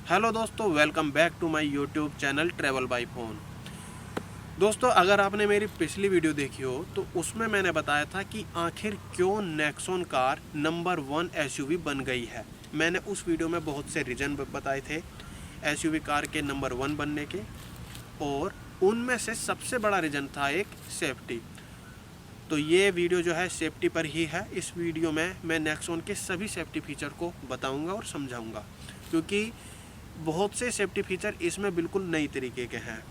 Hello दोस्तों, welcome back to my YouTube channel travel by phone. दोस्तों, अगर आपने मेरी पिछली वीडियो देखी हो तो उसमें मैंने बताया था कि आखिर क्यों नेक्सॉन कार नंबर 1 एसयूवी बन गई है। मैंने उस वीडियो में बहुत से रीज़न बताए थे एसयूवी कार के नंबर 1 बनने के, और उनमें से सबसे बड़ा रीज़न था एक सेफ्टी। तो ये वीडियो जो है सेफ्टी पर ही है। इस वीडियो में मैं नेक्सॉन के सभी सेफ्टी फीचर को बताऊंगा और समझाऊंगा, क्योंकि बहुत से सेफ्टी फीचर इसमें बिल्कुल नई तरीके के हैं।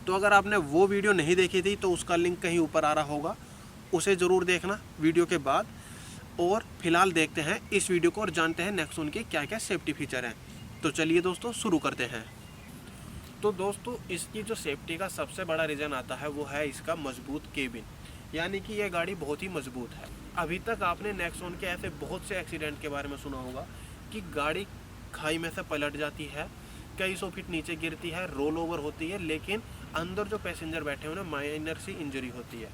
तो अगर आपने वो वीडियो नहीं देखी थी तो उसका लिंक कहीं ऊपर आ रहा होगा, उसे ज़रूर देखना वीडियो के बाद। और फिलहाल देखते हैं इस वीडियो को और जानते हैं नेक्सॉन के क्या क्या सेफ्टी फीचर हैं। तो चलिए दोस्तों शुरू करते हैं। तो दोस्तों, इसकी जो सेफ्टी का सबसे बड़ा रीज़न आता है वो है इसका मजबूत केबिन, यानी कि यह गाड़ी बहुत ही मजबूत है। अभी तक आपने नेक्सॉन के ऐसे बहुत से एक्सीडेंट के बारे में सुना होगा कि गाड़ी खाई में से पलट जाती है, कई सौ फीट नीचे गिरती है, रोल ओवर होती है, लेकिन अंदर जो पैसेंजर बैठे हैं उन्हें माइनर सी इंजरी होती है।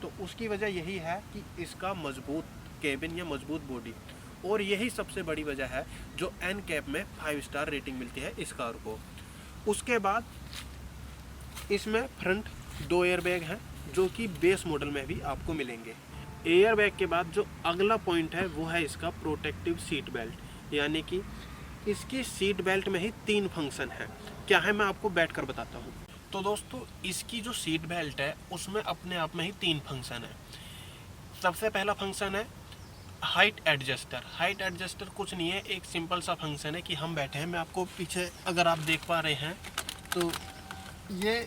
तो उसकी वजह यही है कि इसका मजबूत केबिन या मजबूत बॉडी, और यही सबसे बड़ी वजह है जो एनकैप में 5 स्टार रेटिंग मिलती है इस कार को। उसके बाद इसमें फ्रंट 2 एयरबैग हैं जो कि बेस मॉडल में भी आपको मिलेंगे। एयरबैग के बाद जो अगला पॉइंट है वो है इसका प्रोटेक्टिव सीट बेल्ट, यानी कि इसकी सीट बेल्ट में ही 3 फंक्शन है। क्या है मैं आपको बैठ कर बताता हूँ। तो दोस्तों, इसकी जो सीट बेल्ट है उसमें अपने आप में ही 3 फंक्शन है। सबसे पहला फंक्शन है हाइट एडजस्टर। हाइट एडजस्टर कुछ नहीं है, एक सिंपल सा फंक्शन है कि हम बैठे हैं, मैं आपको पीछे अगर आप देख पा रहे हैं तो ये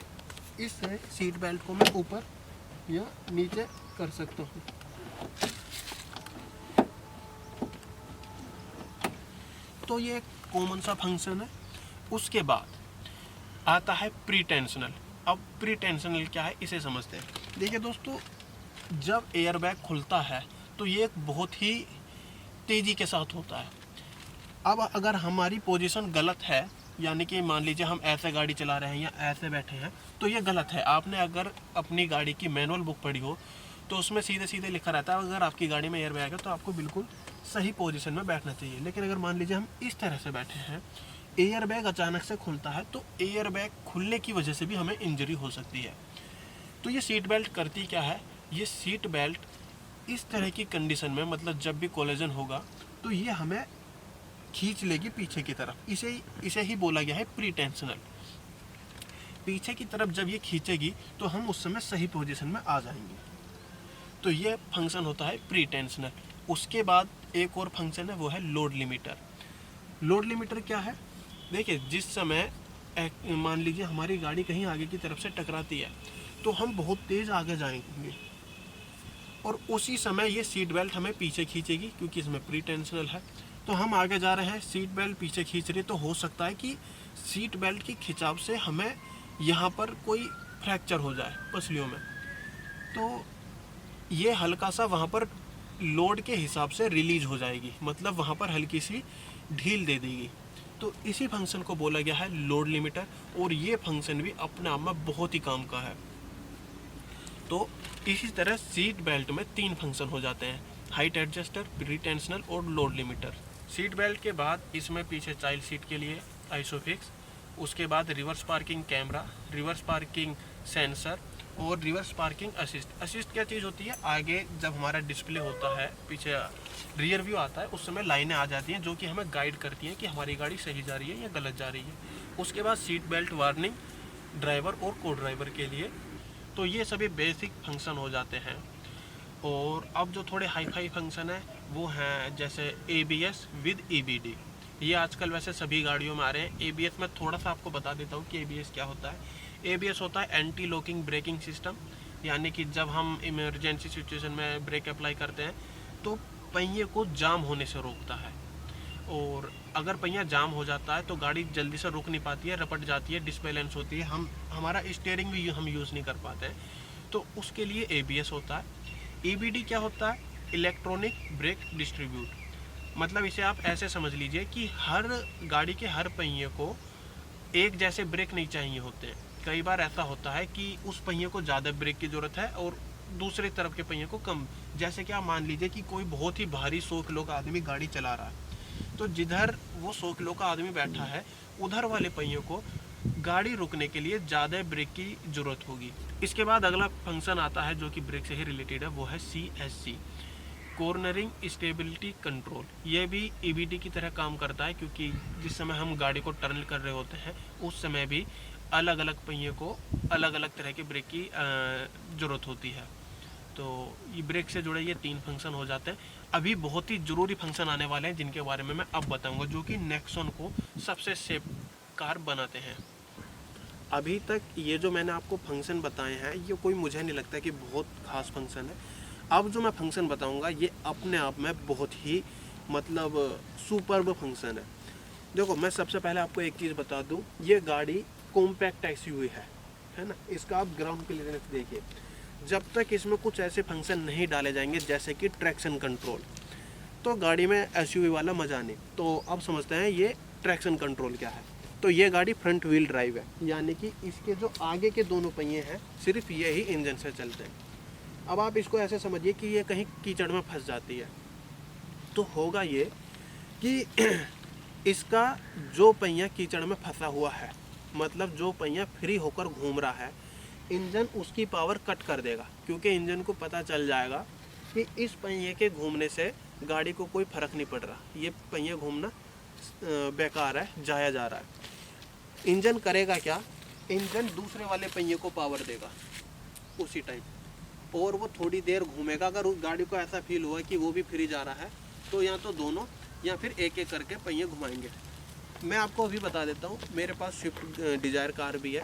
इस सीट बेल्ट को मैं ऊपर या नीचे कर सकता हूँ। तो ये एक कॉमन सा फंक्शन है। उसके बाद आता है प्री टेंशनल। अब प्री टेंशनल क्या है इसे समझते हैं। देखिए दोस्तों, जब एयरबैग खुलता है तो ये एक बहुत ही तेज़ी के साथ होता है। अब अगर हमारी पोजीशन गलत है, यानी कि मान लीजिए हम ऐसे गाड़ी चला रहे हैं या ऐसे बैठे हैं, तो ये गलत है। आपने अगर अपनी गाड़ी की मैनुअल बुक पढ़ी हो तो उसमें सीधे सीधे लिखा रहता है अगर आपकी गाड़ी में एयरबैग है तो आपको बिल्कुल सही पोजीशन में बैठना चाहिए। लेकिन अगर मान लीजिए हम इस तरह से बैठे हैं, एयरबैग अचानक से खुलता है, तो एयरबैग खुलने की वजह से भी हमें इंजरी हो सकती है। तो ये सीट बेल्ट करती क्या है, ये सीट बेल्ट इस तरह की कंडीशन में, मतलब जब भी कोलिजन होगा तो ये हमें खींच लेगी पीछे की तरफ। इसे ही बोला गया है प्री टेंशनल। पीछे की तरफ जब ये खींचेगी तो हम उस समय सही पोजीशन में आ जाएंगे। तो ये फंक्शन होता है प्री टेंशनल। उसके बाद एक और फंक्शन है वो है लोड लिमिटर। लोड लिमिटर क्या है, देखिए जिस समय मान लीजिए हमारी गाड़ी कहीं आगे की तरफ से टकराती है तो हम बहुत तेज़ आगे जाएंगे, और उसी समय ये सीट बेल्ट हमें पीछे खींचेगी, क्योंकि इसमें प्री टेंशनल है। तो हम आगे जा रहे हैं, सीट बेल्ट पीछे खींच रही है, तो हो सकता है कि सीट बेल्ट की खिंचाव से हमें यहाँ पर कोई फ्रैक्चर हो जाए पसलियों में। तो ये हल्का सा वहाँ पर लोड के हिसाब से रिलीज हो जाएगी, मतलब वहाँ पर हल्की सी ढील दे देगी। तो इसी फंक्शन को बोला गया है लोड लिमिटर, और ये फंक्शन भी अपने आप में बहुत ही काम का है। तो इसी तरह सीट बेल्ट में 3 फंक्शन हो जाते हैं, हाइट एडजस्टर, प्री टेंशनल और लोड लिमिटर। सीट बेल्ट के बाद इसमें पीछे चाइल्ड सीट के लिए आइसोफिक्स, उसके बाद reverse parking camera, reverse parking sensor और रिवर्स पार्किंग असिस्ट। असिस्ट क्या चीज़ होती है, आगे जब हमारा डिस्प्ले होता है, पीछे रियर व्यू आता है, उस समय लाइनें आ जाती हैं जो कि हमें गाइड करती हैं कि हमारी गाड़ी सही जा रही है या गलत जा रही है। उसके बाद सीट बेल्ट वार्निंग ड्राइवर और को ड्राइवर के लिए। तो ये सभी बेसिक फंक्शन हो जाते हैं। और अब जो थोड़े हाई फाई फंक्शन है वो हैं जैसे ABS विद EBD। ये आजकल वैसे सभी गाड़ियों में आ रहे हैं। ABS में थोड़ा सा आपको बता देता हूँ कि ABS क्या होता है। ABS होता है एंटी लॉकिंग ब्रेकिंग सिस्टम, यानी कि जब हम इमरजेंसी सिचुएशन में ब्रेक अप्लाई करते हैं तो पहिए को जाम होने से रोकता है, और अगर पहिया जाम हो जाता है तो गाड़ी जल्दी से रुक नहीं पाती है, रपट जाती है, डिसबैलेंस होती है, हमारा स्टीयरिंग भी हम यूज़ नहीं कर पाते हैं। तो उसके लिए ABS होता है। EBD क्या होता है, इलेक्ट्रॉनिक ब्रेक डिस्ट्रीब्यूट। मतलब इसे आप ऐसे समझ लीजिए कि हर गाड़ी के हर पहिए को एक जैसे ब्रेक नहीं चाहिए होते हैं। कई बार ऐसा होता है कि उस पहिए को ज़्यादा ब्रेक की ज़रूरत है और दूसरे तरफ के पहिए को कम। जैसे कि आप मान लीजिए कि कोई बहुत ही भारी 100 किलो का आदमी गाड़ी चला रहा है, तो जिधर वो 100 किलो का आदमी बैठा है उधर वाले पहियों को गाड़ी रुकने के लिए ज़्यादा ब्रेक की ज़रूरत होगी। इसके बाद अगला फंक्शन आता है जो कि ब्रेक से ही रिलेटेड है, वो है CSC, कॉर्नरिंग स्टेबिलिटी कंट्रोल। ये भी EBD की तरह काम करता है, क्योंकि जिस समय हम गाड़ी को टर्न कर रहे होते हैं उस समय भी अलग अलग पहिए को अलग अलग तरह के ब्रेक की ज़रूरत होती है। तो ये ब्रेक से जुड़े ये 3 फंक्शन हो जाते हैं। अभी बहुत ही ज़रूरी फंक्शन आने वाले हैं जिनके बारे में मैं अब बताऊंगा, जो कि नेक्सॉन को सबसे सेफ कार बनाते हैं। अभी तक ये जो मैंने आपको फंक्शन बताए हैं ये कोई मुझे नहीं लगता कि बहुत खास फंक्शन है। अब जो मैं फंक्शन बताऊंगा ये अपने आप में बहुत ही मतलब सुपर्ब फंक्शन है। देखो मैं सबसे पहले आपको एक चीज़ बता दूं, ये गाड़ी कॉम्पैक्ट SUV है ना। इसका आप ग्राउंड क्लियरेंस देखिए। जब तक इसमें कुछ ऐसे फंक्शन नहीं डाले जाएंगे जैसे कि ट्रैक्शन कंट्रोल, तो गाड़ी में SUV वाला मज़ा नहीं। तो अब समझते हैं ये ट्रैक्शन कंट्रोल क्या है। तो ये गाड़ी फ्रंट व्हील ड्राइव है, यानी कि इसके जो आगे के दोनों पहिए हैं सिर्फ ये ही इंजन से चलते हैं। अब आप इसको ऐसे समझिए कि ये कहीं कीचड़ में फंस जाती है तो होगा ये कि इसका जो पहिया कीचड़ में फंसा हुआ है, मतलब जो पहिया फ्री होकर घूम रहा है, इंजन उसकी पावर कट कर देगा, क्योंकि इंजन को पता चल जाएगा कि इस पहिए के घूमने से गाड़ी को कोई फर्क नहीं पड़ रहा, ये पहिया घूमना बेकार है, जाया जा रहा है। इंजन करेगा क्या, इंजन दूसरे वाले पहिए को पावर देगा उसी टाइम, और वो थोड़ी देर घूमेगा। अगर उस गाड़ी को ऐसा फील हुआ कि वो भी फ्री जा रहा है तो या तो दोनों या फिर एक एक करके पहिए घुमाएंगे। मैं आपको अभी बता देता हूँ, मेरे पास स्विफ्ट डिज़ायर कार भी है,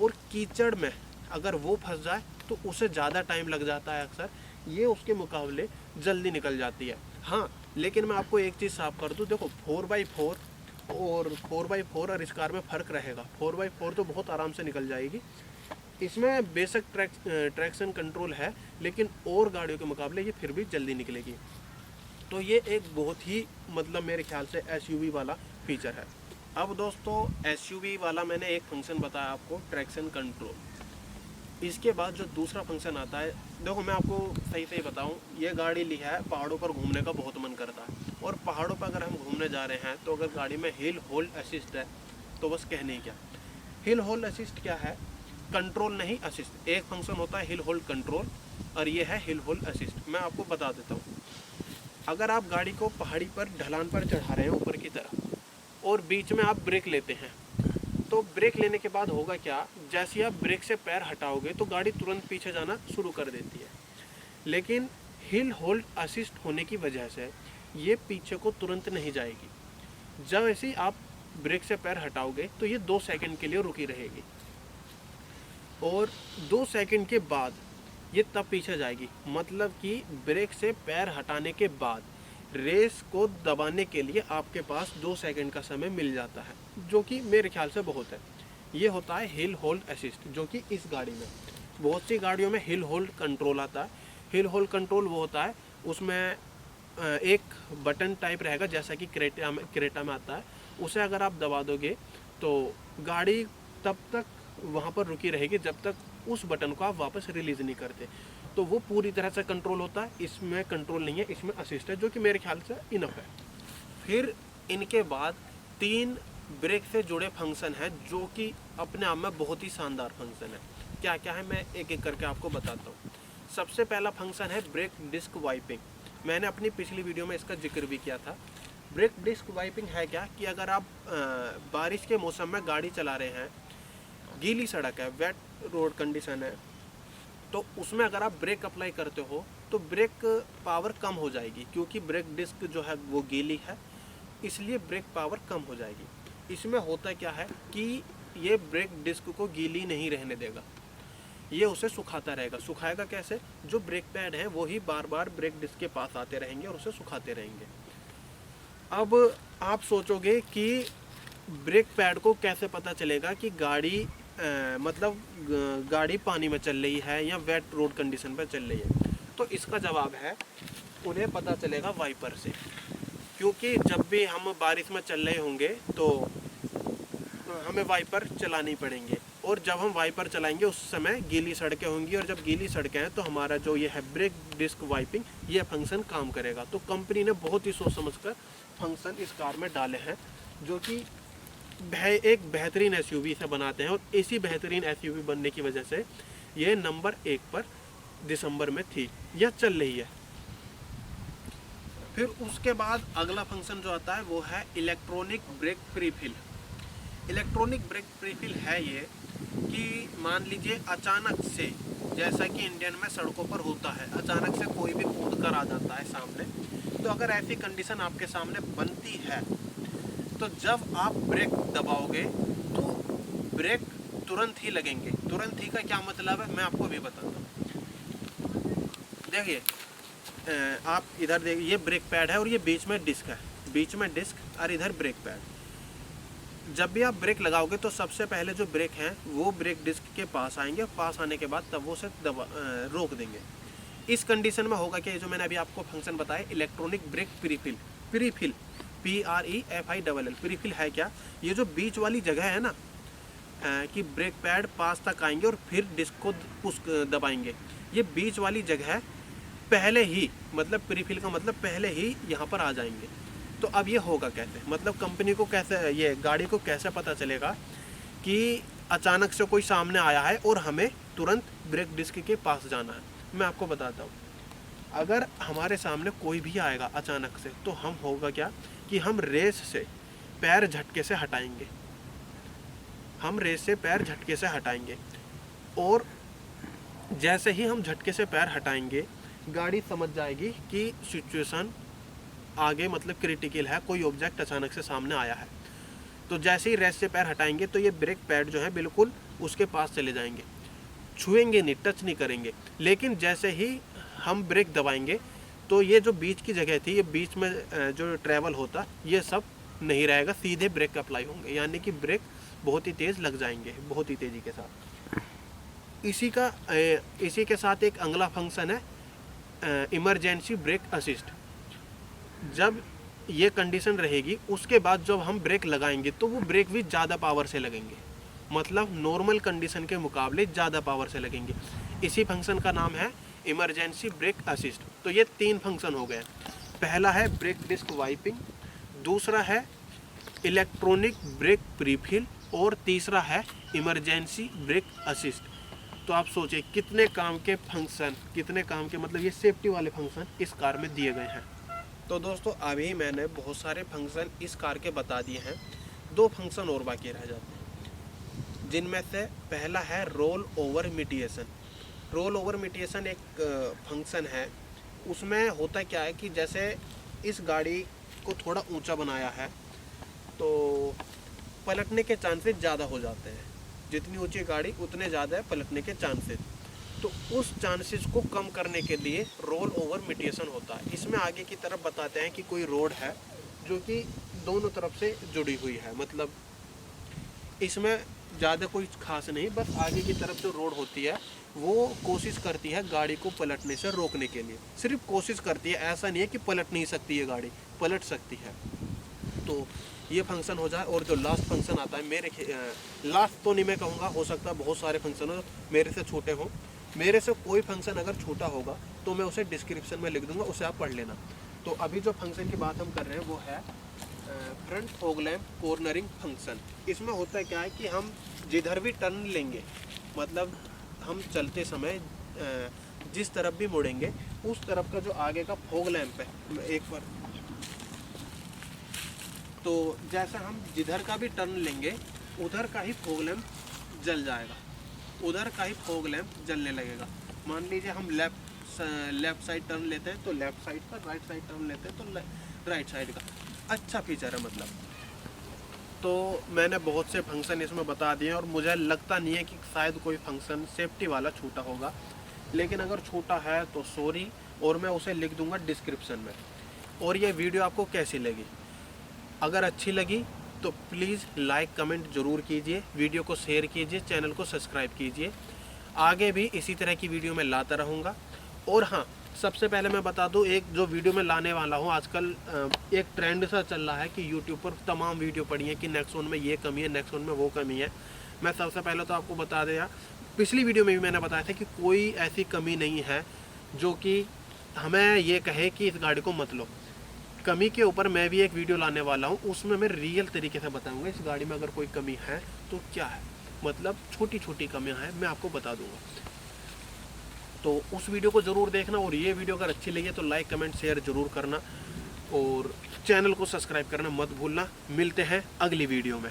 और कीचड़ में अगर वो फंस जाए तो उसे ज़्यादा टाइम लग जाता है अक्सर, ये उसके मुकाबले जल्दी निकल जाती है। हाँ, लेकिन मैं आपको एक चीज़ साफ कर दूँ, देखो 4x4 और 4x4 और इस कार में फ़र्क रहेगा। 4x4 तो बहुत आराम से निकल जाएगी, इसमें बेशक ट्रैक्शन कंट्रोल है, लेकिन और गाड़ियों के मुकाबले ये फिर भी जल्दी निकलेगी। तो ये एक बहुत ही मतलब मेरे ख्याल से SUV वाला फीचर है। अब दोस्तों SUV वाला मैंने एक फंक्शन बताया आपको, ट्रैक्शन कंट्रोल। इसके बाद जो दूसरा फंक्शन आता है, देखो मैं आपको सही बताऊं, ये गाड़ी ली है, पहाड़ों पर घूमने का बहुत मन करता है, और पहाड़ों पर अगर हम घूमने जा रहे हैं तो अगर गाड़ी में हिल होल्ड असिस्ट है तो बस कहने ही क्या। हिल होल्ड असिस्ट क्या है, कंट्रोल नहीं असिस्ट। एक फंक्शन होता है हिल होल्ड कंट्रोल और ये है हिल होल्ड असिस्ट। मैं आपको बता देता हूँ, अगर आप गाड़ी को पहाड़ी पर ढलान पर चढ़ा रहे हैं ऊपर की तरफ, और बीच में आप ब्रेक लेते हैं, तो ब्रेक लेने के बाद होगा क्या, जैसे ही आप ब्रेक से पैर हटाओगे तो गाड़ी तुरंत पीछे जाना शुरू कर देती है। लेकिन हिल होल्ड असिस्ट होने की वजह से ये पीछे को तुरंत नहीं जाएगी। जब ऐसे ही आप ब्रेक से पैर हटाओगे तो ये 2 सेकंड के लिए रुकी रहेगी, और 2 सेकंड के बाद ये तब पीछे जाएगी। मतलब कि ब्रेक से पैर हटाने के बाद रेस को दबाने के लिए आपके पास 2 सेकंड का समय मिल जाता है, जो कि मेरे ख्याल से बहुत है। ये होता है हिल होल्ड असिस्ट, जो कि इस गाड़ी में, बहुत सी गाड़ियों में हिल होल्ड कंट्रोल आता है। हिल होल्ड कंट्रोल वो होता है, उसमें एक बटन टाइप रहेगा जैसा कि क्रेटा में आता है, उसे अगर आप दबा दोगे तो गाड़ी तब तक वहाँ पर रुकी रहेगी जब तक उस बटन को आप वापस रिलीज़ नहीं करते। तो वो पूरी तरह से कंट्रोल होता है, इसमें कंट्रोल नहीं है, इसमें असिस्ट है, जो कि मेरे ख्याल से इनफ है। फिर इनके बाद 3 ब्रेक से जुड़े फंक्शन हैं जो कि अपने आप में बहुत ही शानदार फंक्शन है। क्या क्या है मैं एक एक करके आपको बताता हूँ। सबसे पहला फंक्शन है ब्रेक डिस्क वाइपिंग। मैंने अपनी पिछली वीडियो में इसका जिक्र भी किया था। ब्रेक डिस्क वाइपिंग है क्या कि अगर आप बारिश के मौसम में गाड़ी चला रहे हैं, गीली सड़क है, वेट रोड कंडीशन है, तो उसमें अगर आप ब्रेक अप्लाई करते हो तो ब्रेक पावर कम हो जाएगी, क्योंकि ब्रेक डिस्क जो है वो गीली है, इसलिए ब्रेक पावर कम हो जाएगी। इसमें होता क्या है कि ये ब्रेक डिस्क को गीली नहीं रहने देगा, ये उसे सुखाता रहेगा। सुखाएगा कैसे, जो ब्रेक पैड है वो ही बार बार ब्रेक डिस्क के पास आते रहेंगे और उसे सुखाते रहेंगे। अब आप सोचोगे कि ब्रेक पैड को कैसे पता चलेगा कि गाड़ी मतलब गाड़ी पानी में चल रही है या वेट रोड कंडीशन पर चल रही है। तो इसका जवाब है, उन्हें पता चलेगा वाइपर से, क्योंकि जब भी हम बारिश में चल रहे होंगे तो हमें वाइपर चलानी पड़ेंगे। और जब हम वाइपर चलाएंगे उस समय गीली सड़कें होंगी, और जब गीली सड़कें हैं तो हमारा जो ये है ब्रेक डिस्क वाइपिंग, ये फंक्शन काम करेगा। तो कंपनी ने बहुत ही सोच समझकर फंक्शन इस कार में डाले हैं, जो कि एक बेहतरीन एसयूवी से बनाते हैं। और इसी बेहतरीन एसयूवी बनने की वजह से ये नंबर 1 पर दिसंबर में थी, यह चल रही है। फिर उसके बाद अगला फंक्शन जो आता है वो है electronic brake prefill. Electronic brake prefill है ये कि मान लीजिए अचानक से, जैसा कि इंडियन में सड़कों पर होता है, अचानक से कोई भी कूद कर आ जाता है सामने, तो अगर ऐसी कंडीशन आपके सामने बनती है तो जब आप ब्रेक दबाओगे तो ब्रेक तुरंत ही लगेंगे। तुरंत ही का क्या मतलब है मैं आपको भी बताता हूँ। देखिए आप इधर देखिए, ये ब्रेक पैड है और ये बीच में डिस्क है, बीच में डिस्क और इधर ब्रेक पैड। जब भी आप ब्रेक लगाओगे तो सबसे पहले जो ब्रेक हैं वो ब्रेक डिस्क के पास आएंगे, पास आने के बाद तब वो उसे रोक देंगे। इस कंडीशन में होगा कि जो मैंने अभी आपको फंक्शन बताया electronic brake prefill, prefill PREFILL, prefill है क्या, ये जो बीच वाली जगह है ना कि ब्रेक पैड पास तक आएंगे और फिर डिस्क को पुश दबाएंगे, ये बीच वाली जगह पहले ही, मतलब प्रीफिल का मतलब पहले ही यहाँ पर आ जाएंगे। तो अब ये होगा कैसे, मतलब कंपनी को कैसे, ये गाड़ी को कैसे पता चलेगा कि अचानक से कोई सामने आया है और हमें तुरंत ब्रेक डिस्क के पास जाना है। मैं आपको बताता हूँ, अगर हमारे सामने कोई भी आएगा अचानक से तो हम होगा क्या कि हम रेस से पैर झटके से हटाएंगे, हम रेस से पैर झटके से हटाएंगे, और जैसे ही हम झटके से पैर हटाएंगे गाड़ी समझ जाएगी कि सिचुएशन आगे मतलब क्रिटिकल है, कोई ऑब्जेक्ट अचानक से सामने आया है। तो जैसे ही रेस से पैर हटाएंगे तो ये ब्रेक पैड जो है बिल्कुल उसके पास चले जाएंगे, छुएंगे नहीं, टच नहीं करेंगे। लेकिन जैसे ही हम ब्रेक दबाएंगे तो ये जो बीच की जगह थी, ये बीच में जो ट्रैवल होता, ये सब नहीं रहेगा, सीधे ब्रेक अप्लाई होंगे, यानी कि ब्रेक बहुत ही तेज़ लग जाएंगे, बहुत ही तेज़ी के साथ। इसी के साथ एक अगला फंक्शन है इमरजेंसी ब्रेक असिस्ट। जब ये कंडीशन रहेगी उसके बाद जब हम ब्रेक लगाएंगे तो वो ब्रेक भी ज़्यादा पावर से लगेंगे, मतलब नॉर्मल कंडीशन के मुकाबले ज़्यादा पावर से लगेंगे। इसी फंक्शन का नाम है इमरजेंसी ब्रेक असिस्ट। तो ये 3 फंक्शन हो गए, पहला है ब्रेक डिस्क वाइपिंग, दूसरा है इलेक्ट्रॉनिक ब्रेक प्रीफिल, और तीसरा है इमरजेंसी ब्रेक असिस्ट। तो आप सोचिए कितने काम के फंक्शन, कितने काम के मतलब ये सेफ्टी वाले फंक्शन इस कार में दिए गए हैं। तो दोस्तों अभी मैंने बहुत सारे फंक्शन इस कार के बता दिए हैं, 2 फंक्शन और बाकी रह जाते हैं, जिनमें से पहला है रोल ओवर मिटिएशन। रोल ओवर मिटिएशन एक फंक्शन है, उसमें होता क्या है कि जैसे इस गाड़ी को थोड़ा ऊंचा बनाया है तो पलटने के चांसेस ज़्यादा हो जाते हैं, जितनी ऊंची गाड़ी उतने ज़्यादा है पलटने के चांसेस। तो उस चांसेस को कम करने के लिए रोल ओवर मिटिएशन होता है। इसमें आगे की तरफ बताते हैं कि कोई रोड है जो कि दोनों तरफ से जुड़ी हुई है, मतलब इसमें ज़्यादा कोई खास नहीं, बस आगे की तरफ जो रोड होती है वो कोशिश करती है गाड़ी को पलटने से रोकने के लिए, सिर्फ कोशिश करती है, ऐसा नहीं है कि पलट नहीं सकती है गाड़ी, पलट सकती है। तो ये फंक्शन हो जाए। और जो लास्ट फंक्शन आता है, मेरे लास्ट तो नहीं मैं कहूँगा, हो सकता है बहुत सारे फंक्शन हो मेरे से छोटे हों, मेरे से कोई फंक्शन अगर छोटा होगा तो मैं उसे डिस्क्रिप्शन में लिख दूंगा, उसे आप पढ़ लेना। तो अभी जो फंक्शन की बात हम कर रहे हैं वो है front fog lamp cornering function. इसमें होता क्या है कि हम जिधर भी टर्न लेंगे, मतलब हम चलते समय जिस तरफ भी मुड़ेंगे उस तरफ का जो आगे का फॉग लैंप है, एक बार तो जैसा हम जिधर का भी टर्न लेंगे उधर का ही फॉग लैंप जल जाएगा, उधर का ही फॉग लैंप जलने लगेगा। मान लीजिए हम लेफ़्ट साइड टर्न लेते हैं तो लेफ़्ट साइड का, राइट साइड टर्न लेते हैं तो राइट साइड का। अच्छा फीचर है मतलब। तो मैंने बहुत से फंक्शन इसमें बता दिए और मुझे लगता नहीं है कि शायद कोई फंक्शन सेफ्टी वाला छूटा होगा, लेकिन अगर छूटा है तो सॉरी, और मैं उसे लिख दूंगा डिस्क्रिप्शन में। और ये वीडियो आपको कैसी लगी, अगर अच्छी लगी तो प्लीज़ लाइक कमेंट ज़रूर कीजिए, वीडियो को शेयर कीजिए, चैनल को सब्सक्राइब कीजिए। आगे भी इसी तरह की वीडियो मैं लाता रहूँगा। और हाँ, सबसे पहले मैं बता दूँ, एक जो वीडियो मैं लाने वाला हूँ, आजकल एक ट्रेंड सा चल रहा है कि यूट्यूब पर तमाम वीडियो पड़ी है कि नेक्सॉन में ये कमी है, नेक्सॉन में वो कमी है। मैं सबसे पहले तो आपको बता दिया, पिछली वीडियो में भी मैंने बताया था कि कोई ऐसी कमी नहीं है जो कि हमें ये कहे कि इस गाड़ी को मत लो। कमी के ऊपर मैं भी एक वीडियो लाने वाला हूँ, उसमें मैं रियल तरीके से बताऊँगा इस गाड़ी में अगर कोई कमी है तो क्या है, मतलब छोटी छोटी कमियाँ हैं मैं आपको बता दूँगा। तो उस वीडियो को ज़रूर देखना, और ये वीडियो अगर अच्छी लगी तो लाइक कमेंट शेयर ज़रूर करना, और चैनल को सब्सक्राइब करना मत भूलना। मिलते हैं अगली वीडियो में।